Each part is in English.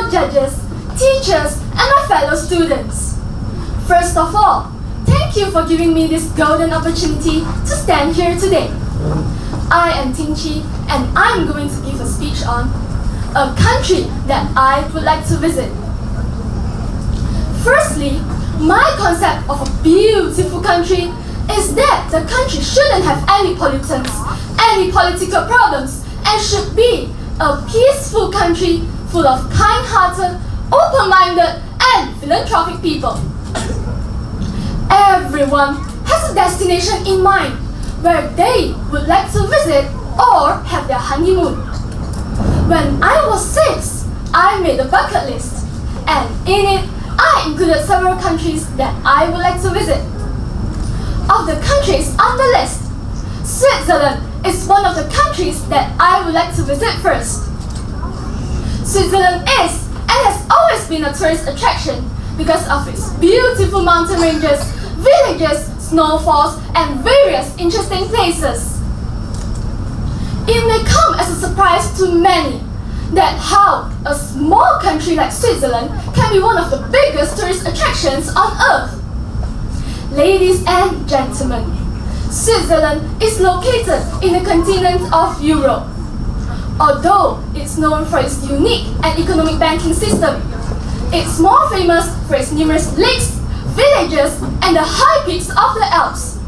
fellow judges, teachers, and my fellow students. First of all, thank you for giving me this golden opportunity to stand here today. I am Ting and I'm going to give a speech on a country that I would like to visit. Firstly, my concept of a beautiful country is that the country shouldn't have any pollutants, any political problems, and should be a peaceful country full of kind-hearted, open-minded, and philanthropic people. Everyone has a destination in mind where they would like to visit or have their honeymoon. When I was 6, I made a bucket list, and in it, I included several countries that I would like to visit. Of the countries on the list, Switzerland is one of the countries that I would like to visit first. Switzerland is and has always been a tourist attraction because of its beautiful mountain ranges, villages, snowfalls, and various interesting places. It may come as a surprise to many that how a small country like Switzerland can be one of the biggest tourist attractions on Earth. Ladies and gentlemen, Switzerland is located in the continent of Europe. Although it's known for its unique and economic banking system, it's more famous for its numerous lakes, villages, and the high peaks of the Alps.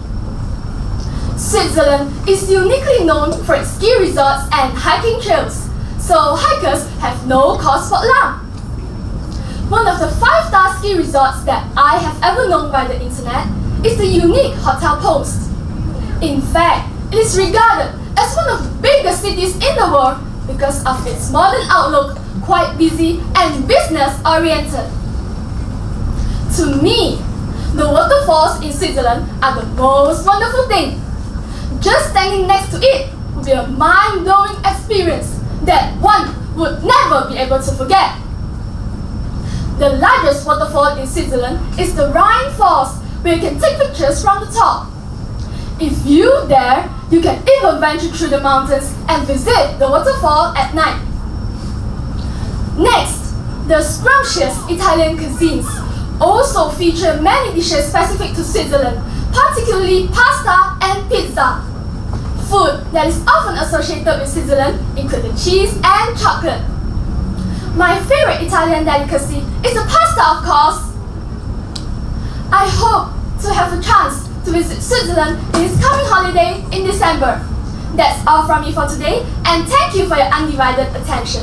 Switzerland is uniquely known for its ski resorts and hiking trails, so hikers have no cause for alarm. One of the 5-star ski resorts that I have ever known by the internet is the unique Hotel Post. In fact, it is regarded as one of the biggest cities in the world because of its modern outlook, quite busy and business-oriented. To me, the waterfalls in Switzerland are the most wonderful thing. Just standing next to it would be a mind-blowing experience that one would never be able to forget. The largest waterfall in Switzerland is the Rhine Falls, where you can take pictures from the top. If you dare, you can even venture through the mountains and visit the waterfall at night. Next, the scrumptious Italian cuisines also feature many dishes specific to Switzerland, particularly pasta and pizza. Food that is often associated with Switzerland include the cheese and chocolate. My favorite Italian delicacy is the pasta, of course. I hope to have a chance to visit Switzerland this coming holiday in December. That's all from me for today, and thank you for your undivided attention.